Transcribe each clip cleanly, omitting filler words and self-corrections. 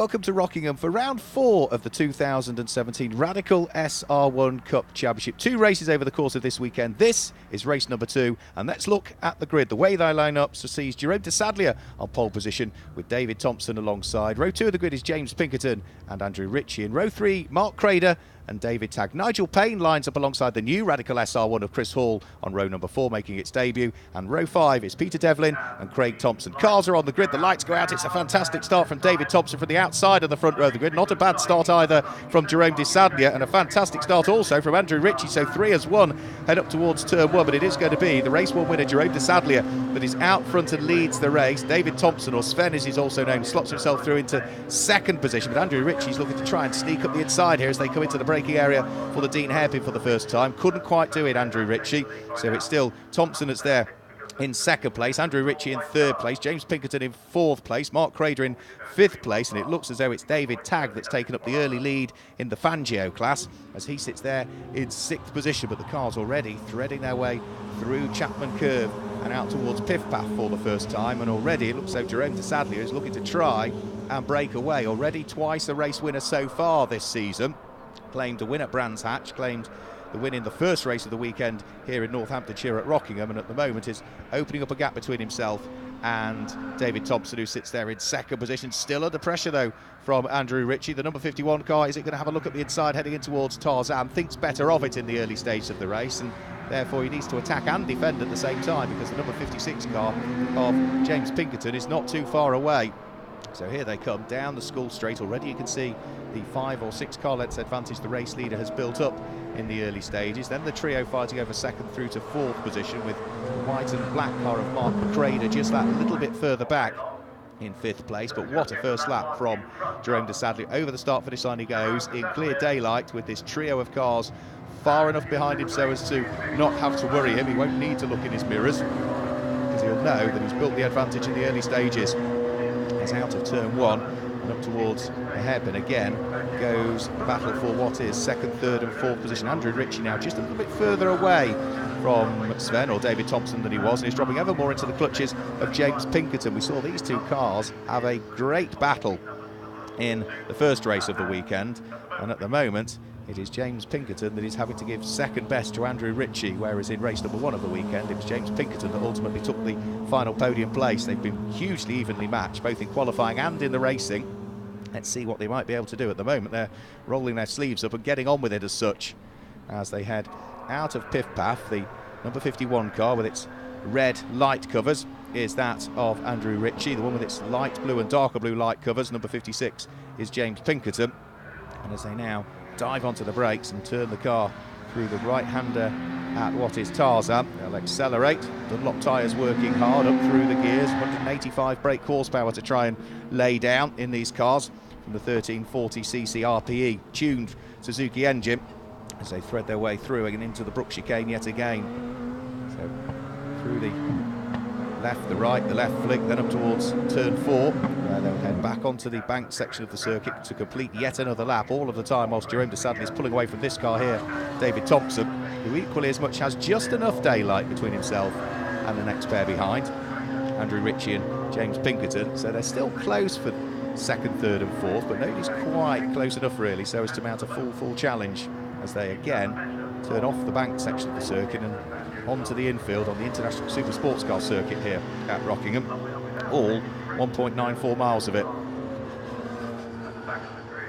Welcome to Rockingham for round 4 of the 2017 Radical SR1 Cup Championship. 2 races over the course of this weekend. This is race number 2, and let's look at the grid. The way they line up sees Jerome de Sadlier on pole position with David Thompson alongside. Row 2 of the grid is James Pinkerton and Andrew Ritchie. In row 3, Mark Crader and David Tagg. Nigel Payne lines up alongside the new Radical SR1 of Chris Hall on row number 4, making its debut. And row 5 is Peter Devlin and Craig Thompson. Cars are on the grid, the lights go out. It's a fantastic start from David Thompson from the outside of the front row of the grid. Not a bad start either from Jerome de Sadlier, and a fantastic start also from Andrew Ritchie. So 3 as 1 head up towards turn 1, but it is going to be the race 1 winner, Jerome de Sadlier, that is out front and leads the race. David Thompson, or Sven as he's also known, slots himself through into second position, but Andrew Ritchie's looking to try and sneak up the inside here as they come into the braking area for the Dean hairpin for the first time. Couldn't quite do it, Andrew Ritchie, so it's still Thompson that's there in second place, Andrew Ritchie in third place, James Pinkerton in fourth place, Mark Crader in fifth place, and it looks as though it's David Tagg that's taken up the early lead in the Fangio class as he sits there in sixth position. But the cars already threading their way through Chapman Curve and out towards Piffpath for the first time, and already it looks as though Jerome de Sadlier is looking to try and break away. Already twice a race winner so far this season, claimed to win at Brands Hatch, claimed the win in the first race of the weekend here in Northamptonshire at Rockingham, and at the moment is opening up a gap between himself and David Thompson, who sits there in second position. Still under pressure though from Andrew Ritchie. The number 51 car, is it going to have a look at the inside heading in towards Tarzan? Thinks better of it in the early stages of the race, and therefore he needs to attack and defend at the same time, because the number 56 car of James Pinkerton is not too far away. So here they come down the School Straight. Already you can see the 5 or 6 car lengths advantage the race leader has built up in the early stages. Then the trio fighting over second through to fourth position, with the white and black car of Mark Crader just that little bit further back in fifth place. But what a first lap from Jerome de Sadlier. Over the start finish line he goes in clear daylight with this trio of cars far enough behind him so as to not have to worry him. He won't need to look in his mirrors because he'll know that he's built the advantage in the early stages. He's out of turn 1 and up towards the hairpin again goes the battle for what is second, third and fourth position. Andrew Ritchie now just a little bit further away from Sven or David Thompson than he was, and he's dropping ever more into the clutches of James Pinkerton. We saw these 2 cars have a great battle in the first race of the weekend, and at the moment it is James Pinkerton that is having to give second best to Andrew Ritchie, whereas in race number 1 of the weekend it was James Pinkerton that ultimately took the final podium place. They've been hugely evenly matched, both in qualifying and in the racing. Let's see what they might be able to do. At the moment they're rolling their sleeves up and getting on with it as such as they head out of Piffpath. The number 51 car with its red light covers is that of Andrew Ritchie. The one with its light blue and darker blue light covers, number 56, is James Pinkerton. And as they now dive onto the brakes and turn the car through the right-hander at what is Tarzan, they'll accelerate. Dunlop tyres working hard up through the gears. 185 brake horsepower to try and lay down in these cars from the 1340cc RPE tuned Suzuki engine as they thread their way through and into the Brook chicane yet again. So through the left, the right, the left flick, then up towards turn 4, where they'll head back onto the bank section of the circuit to complete yet another lap, all of the time whilst Jerome de Sadlier is pulling away from this car here, David Thompson, who equally as much has just enough daylight between himself and the next pair behind, Andrew Ritchie and James Pinkerton. So they're still close for second, third and fourth, but nobody's quite close enough really so as to mount a full challenge as they again turn off the bank section of the circuit and onto the infield on the International Super Sports Car circuit here at Rockingham, all 1.94 miles of it.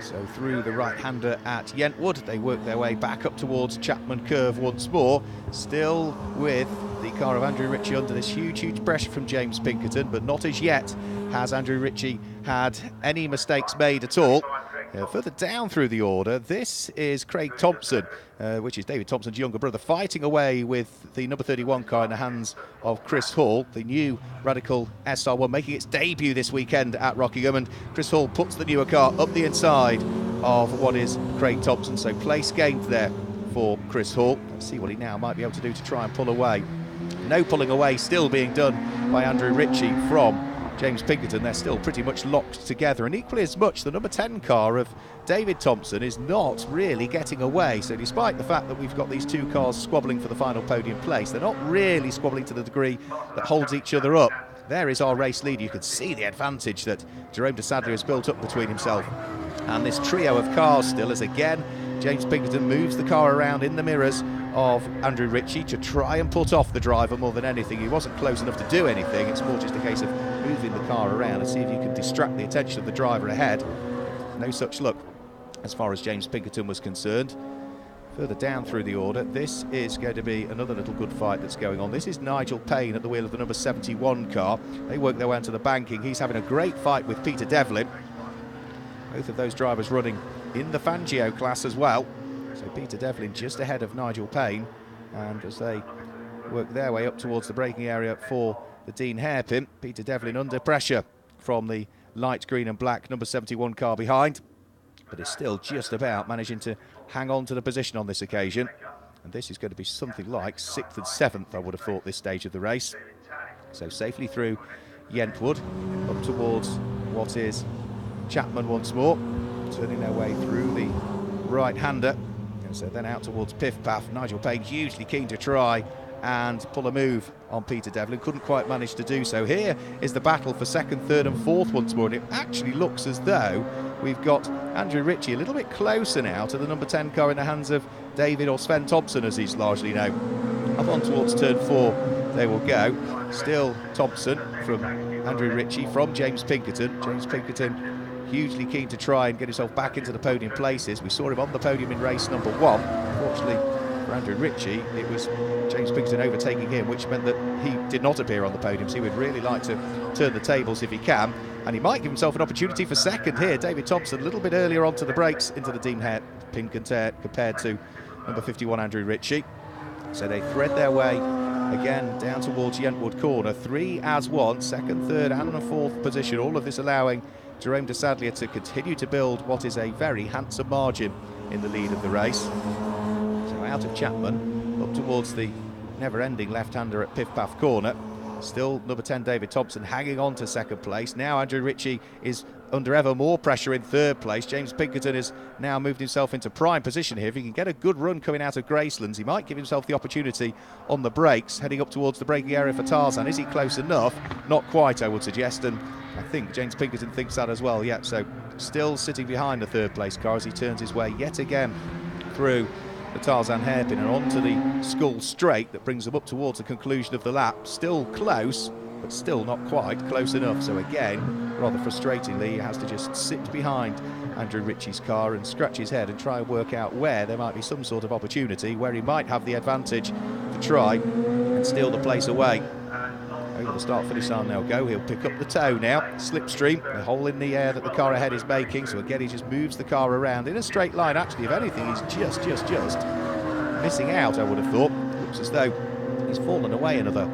So through the right-hander at Yentwood, they work their way back up towards Chapman Curve once more, still with the car of Andrew Ritchie under this huge pressure from James Pinkerton, but not as yet has Andrew Ritchie had any mistakes made at all. Further down through the order, this is Craig Thompson, which is David Thompson's younger brother, fighting away with the number 31 car in the hands of Chris Hall, the new Radical SR1 making its debut this weekend at Rockingham, and Chris Hall puts the newer car up the inside of what is Craig Thompson, so place gained there for Chris Hall. Let's see what he now might be able to do to try and pull away. No pulling away still being done by Andrew Ritchie from James Pinkerton. They're still pretty much locked together, and equally as much the number 10 car of David Thompson is not really getting away. So despite the fact that we've got these 2 cars squabbling for the final podium place, they're not really squabbling to the degree that holds each other up. there is our race leader. You can see the advantage that Jerome de Sadler has built up between himself and this trio of cars still, as again James Pinkerton moves the car around in the mirrors of Andrew Ritchie to try and put off the driver more than anything. He wasn't close enough to do anything. It's more just a case of moving the car around and see if you can distract the attention of the driver ahead. No such luck as far as James Pinkerton was concerned. Further down through the order, this is going to be another little good fight that's going on. This is Nigel Payne at the wheel of the number 71 car. They work their way onto the banking. He's having a great fight with Peter Devlin. Both of those drivers running in the Fangio class as well. So Peter Devlin just ahead of Nigel Payne, and as they work their way up towards the braking area for the Dean hairpin, Peter Devlin under pressure from the light green and black number 71 car behind, but is still just about managing to hang on to the position on this occasion. And this is going to be something like 6th and 7th, I would have thought, this stage of the race. So safely through Yentwood, up towards what is Chapman once more, turning their way through the right-hander. And so then out towards Piff Paff. Nigel Payne hugely keen to try and pull a move on Peter Devlin. Couldn't quite manage to do so. Here is the battle for 2nd, 3rd and 4th once more. And it actually looks as though we've got Andrew Ritchie a little bit closer now to the number 10 car in the hands of David, or Sven Thompson as he's largely known. Up on towards turn 4 they will go. Still Thompson from Andrew Ritchie from James Pinkerton. James Pinkerton hugely keen to try and get himself back into the podium places. We saw him on the podium in race number 1. Unfortunately for Andrew Ritchie, it was James Pinkerton overtaking him, which meant that he did not appear on the podium. So he would really like to turn the tables if he can, and he might give himself an opportunity for 2nd here. David Thompson a little bit earlier onto the brakes into the Dean hairpin compared to number 51 Andrew Ritchie. So they thread their way again down towards Yentwood Corner. 3 as 1, 2nd, 3rd and a 4th position. All of this allowing Jerome de Sadler to continue to build what is a very handsome margin in the lead of the race. So out of Chapman, up towards the never-ending left-hander at Piff Paff Corner. Still number 10 David Thompson hanging on to 2nd place. Now Andrew Ritchie is under ever more pressure in 3rd place. James Pinkerton has now moved himself into prime position here. If he can get a good run coming out of Gracelands, he might give himself the opportunity on the brakes, heading up towards the braking area for Tarzan. Is he close enough? Not quite, I would suggest, and I think James Pinkerton thinks that as well. Yeah, so still sitting behind the 3rd place car as he turns his way yet again through the Tarzan hairpin and onto the Skull straight that brings them up towards the conclusion of the lap. Still close, but still not quite close enough. So again, rather frustratingly, he has to just sit behind Andrew Ritchie's car and scratch his head and try and work out where there might be some sort of opportunity, where he might have the advantage to try and steal the place away. Over the start-finish line they'll go. He'll pick up the toe now. Slipstream, the hole in the air that the car ahead is making. So again, he just moves the car around in a straight line. Actually, if anything, he's just missing out, I would have thought. Looks as though he's fallen away another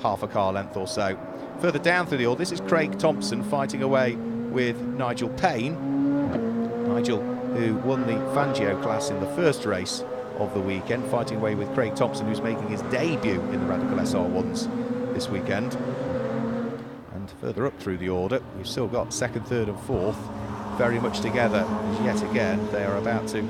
half a car length or so. Further down through the order, this is Craig Thompson fighting away with Nigel Payne. Nigel, who won the Fangio class in the first race of the weekend, fighting away with Craig Thompson, who's making his debut in the Radical SR1s this weekend. And further up through the order, we've still got 2nd, 3rd and 4th very much together. Yet again, they are about to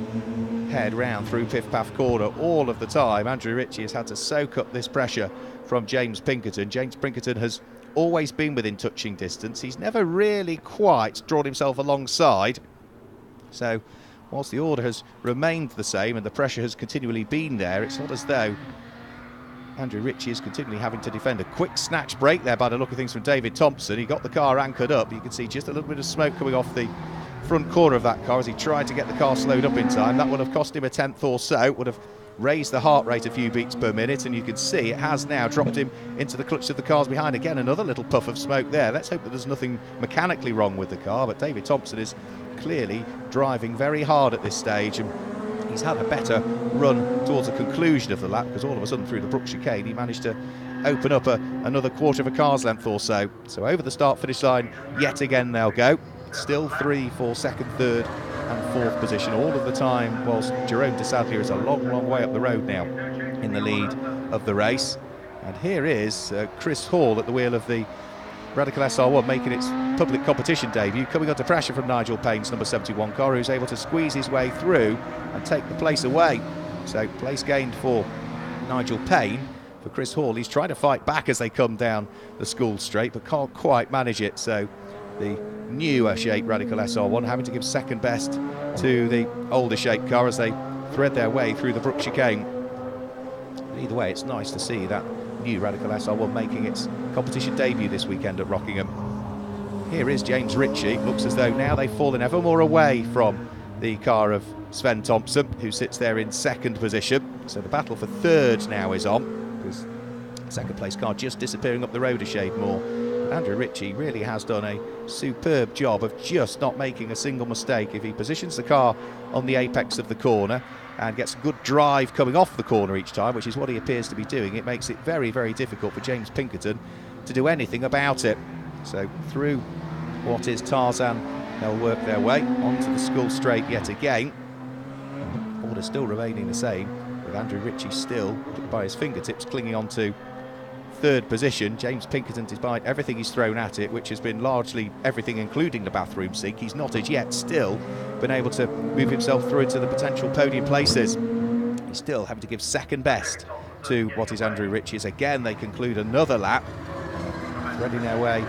head round through Piff Paff Corner. All of the time, Andrew Ritchie has had to soak up this pressure from James Pinkerton. James Pinkerton has always been within touching distance. He's never really quite drawn himself alongside. So whilst the order has remained the same and the pressure has continually been there, it's not as though Andrew Ritchie is continually having to defend. A quick snatch break there by the look of things from David Thompson. He got the car anchored up. You can see just a little bit of smoke coming off the front corner of that car as he tried to get the car slowed up in time. That would have cost him a 10th or so. Would have raised the heart rate a few beats per minute, and you can see it has now dropped him into the clutch of the cars behind. Again, another little puff of smoke there. Let's hope that there's nothing mechanically wrong with the car, but David Thompson is clearly driving very hard at this stage, and he's had a better run towards the conclusion of the lap, because all of a sudden through the Brook chicane he managed to open up another quarter of a car's length or so. So over the start-finish line yet again they'll go. Still 3 for 2nd, 3rd and 4th position all of the time, whilst Jerome de Sadler is a long way up the road now in the lead of the race. And here is Chris Hall at the wheel of the Radical SR1 making its public competition debut, coming under pressure from Nigel Payne's number 71 car, who's able to squeeze his way through and take the place away. So place gained for Nigel Payne, for Chris Hall. He's trying to fight back as they come down the School Straight, but can't quite manage it. So the newer shape Radical SR1 having to give second best to the older shape car as they thread their way through the Brook chicane. Either way, it's nice to see that new Radical SR1 making its competition debut this weekend at Rockingham. Here is James Ritchie. Looks as though now they've fallen ever more away from the car of Sven Thompson, who sits there in second position. So the battle for third now is on, because second place car just disappearing up the road a shade more. Andrew Ritchie really has done a superb job of just not making a single mistake. If he positions the car on the apex of the corner and gets a good drive coming off the corner each time, which is what he appears to be doing, it makes it very, very difficult for James Pinkerton to do anything about it. So through what is Tarzan, they'll work their way onto the School Straight yet again. Order still remaining the same, with Andrew Ritchie still by his fingertips clinging on to third position. James Pinkerton, despite everything he's thrown at it, which has been largely everything including the bathroom sink, he's not as yet still been able to move himself through into the potential podium places. He's still having to give second best to what is Andrew Ritchie. As again they conclude another lap, threading their way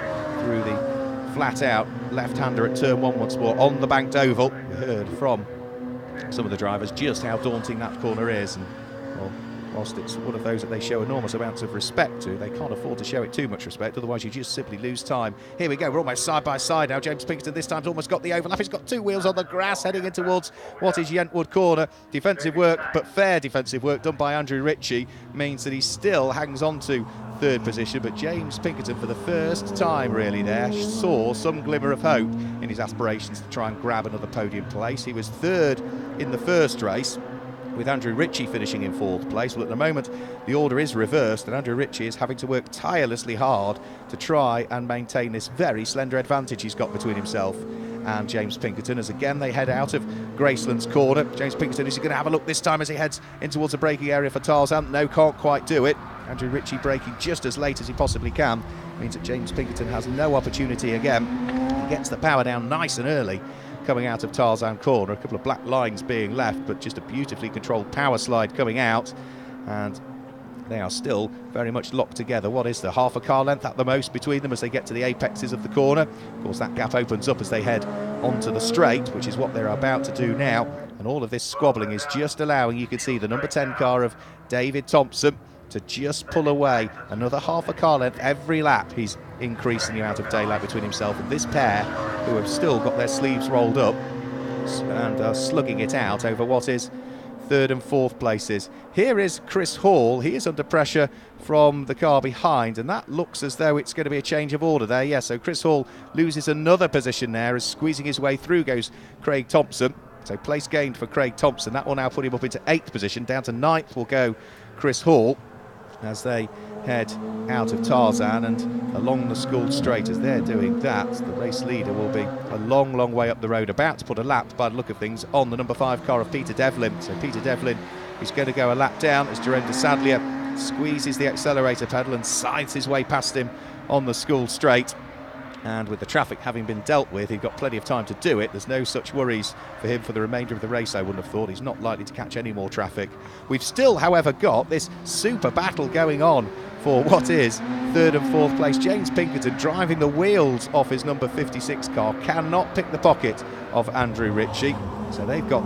through the flat out left-hander at turn one once more on the banked oval. We heard from some of the drivers just how daunting that corner is, and well, whilst it's one of those that they show enormous amounts of respect to, they can't afford to show it too much respect, otherwise you just simply lose time. Here we go, we're almost side by side now. James Pinkerton this time's almost got the overlap. He's got two wheels on the grass heading in towards what is Yentwood corner. Defensive work, but fair defensive work done by Andrew Ritchie means that he still hangs on to third position, but James Pinkerton for the first time really there saw some glimmer of hope in his aspirations to try and grab another podium place. He was third in the first race, with Andrew Ritchie finishing in fourth place. Well, at the moment the order is reversed and Andrew Ritchie is having to work tirelessly hard to try and maintain this very slender advantage he's got between himself and James Pinkerton, as again they head out of Graceland's corner. James Pinkerton, is he going to have a look this time as he heads in towards the braking area for Tarzan? No, can't quite do it. Andrew Ritchie braking just as late as he possibly can means that James Pinkerton has no opportunity again. He gets the power down nice and early coming out of Tarzan corner, a couple of black lines being left, but just a beautifully controlled power slide coming out, and they are still very much locked together. What is there, half a car length at the most between them as they get to the apexes of the corner? Of course that gap opens up as they head onto the straight, which is what they're about to do now, and all of this squabbling is just allowing, you can see the number 10 car of David Thompson to just pull away another half a car length every lap. He's increasing the amount of daylight between himself and this pair, who have still got their sleeves rolled up and are slugging it out over what is third and fourth places. Here is Chris Hall. He is under pressure from the car behind, and that looks as though it's going to be a change of order there. Yeah, so Chris Hall loses another position there as squeezing his way through goes Craig Thompson. So place gained for Craig Thompson. That will now put him up into 8th position. Down to 9th will go Chris Hall as they head out of Tarzan and along the School Straight. As they're doing that, the race leader will be a long, long way up the road, about to put a lap, by the look of things, on the number 5 car of Peter Devlin. So Peter Devlin is going to go a lap down as Durenda Sadlier squeezes the accelerator pedal and scythes his way past him on the School Straight. And with the traffic having been dealt with, he's got plenty of time to do it. There's no such worries for him for the remainder of the race, I wouldn't have thought. He's not likely to catch any more traffic. We've still, however, got this super battle going on for what is third and fourth place. James Pinkerton, driving the wheels off his number 56 car, cannot pick the pocket of Andrew Ritchie. So they've got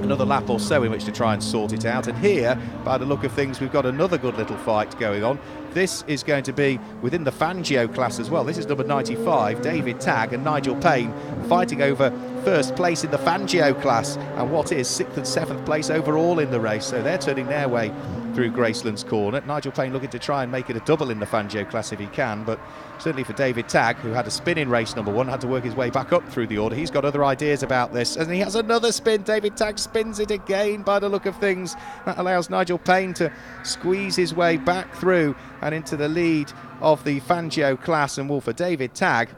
another lap or so in which to try and sort it out. And here, by the look of things, we've got another good little fight going on. This is going to be within the Fangio class as well. This is number 95, David Tagg and Nigel Payne fighting over first place in the Fangio class and what is 6th and 7th place overall in the race. So they're turning their way through Graceland's corner. Nigel Payne looking to try and make it a double in the Fangio class if he can, but certainly for David Tagg, who had a spin in race number 1, had to work his way back up through the order. He's got other ideas about this, and he has another spin. David Tagg spins it again by the look of things. That allows Nigel Payne to squeeze his way back through and into the lead of the Fangio class. And well, for David Tagg,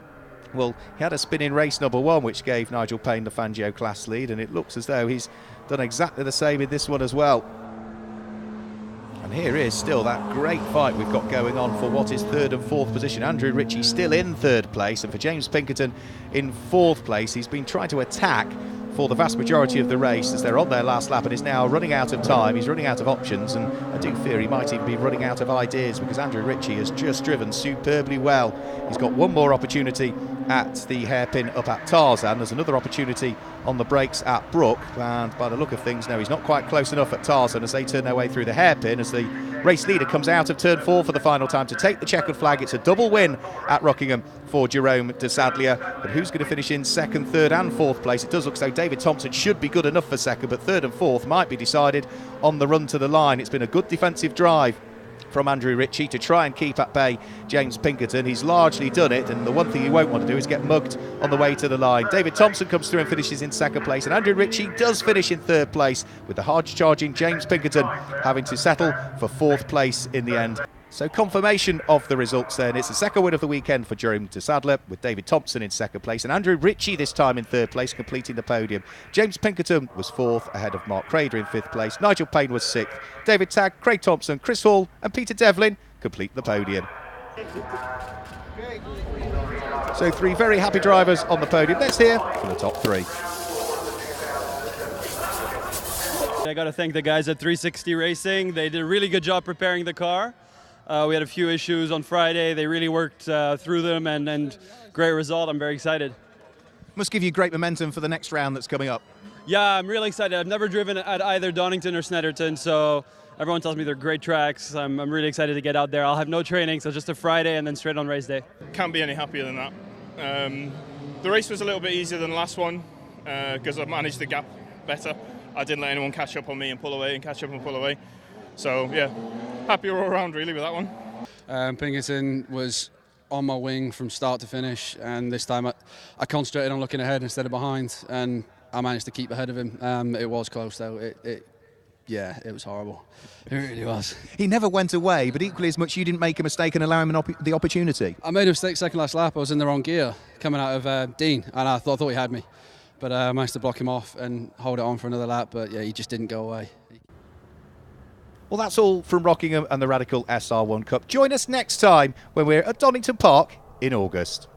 well, he had a spin in race number 1 which gave Nigel Payne the Fangio class lead, and it looks as though he's done exactly the same in this one as well. And here is still that great fight we've got going on for what is third and fourth position. Andrew Ritchie still in third place, and for James Pinkerton in fourth place. He's been trying to attack for the vast majority of the race as they're on their last lap and is now running out of time. He's running out of options, and I do fear he might even be running out of ideas because Andrew Ritchie has just driven superbly well. He's got one more opportunity at the hairpin up at Tarzan. There's another opportunity on the brakes at Brook, and by the look of things, no, he's not quite close enough at Tarzan as they turn their way through the hairpin as the race leader comes out of turn 4 for the final time to take the checkered flag. It's a double win at Rockingham for Jerome de Sadlier, but who's going to finish in second, third and fourth place? It does look as though David Thompson should be good enough for second, but third and fourth might be decided on the run to the line. It's been a good defensive drive from Andrew Ritchie to try and keep at bay James Pinkerton. He's largely done it, and the one thing he won't want to do is get mugged on the way to the line. David Thompson comes through and finishes in second place, and Andrew Ritchie does finish in third place, with the hard-charging James Pinkerton having to settle for fourth place in the end. So confirmation of the results then. It's the second win of the weekend for Jerome de Sadlier, with David Thompson in second place and Andrew Ritchie this time in third place, completing the podium. James Pinkerton was fourth ahead of Mark Crader in fifth place. Nigel Payne was sixth. David Tagg, Craig Thompson, Chris Hall and Peter Devlin complete the podium. So 3 very happy drivers on the podium. Let's hear from the top 3. I got to thank the guys at 360 Racing. They did a really good job preparing the car. We had a few issues on Friday. They really worked through them, and great result. I'm very excited. Must give you great momentum for the next round that's coming up. Yeah, I'm really excited. I've never driven at either Donington or Snetterton, so everyone tells me they're great tracks. I'm really excited to get out there. I'll have no training, so just a Friday and then straight on race day. Can't be any happier than that. The race was a little bit easier than the last one because I managed the gap better. I didn't let anyone catch up on me and pull away and catch up and pull away. So yeah, happier all around really with that one. Pinkerton was on my wing from start to finish, and this time I concentrated on looking ahead instead of behind, and I managed to keep ahead of him. It was close though. It was horrible. It really was. He never went away, but equally as much you didn't make a mistake and allow him the opportunity. I made a mistake second last lap. I was in the wrong gear coming out of Dean, and I thought he had me, but I managed to block him off and hold it on for another lap. But yeah, he just didn't go away. Well, that's all from Rockingham and the Radical SR1 Cup. Join us next time when we're at Donington Park in August.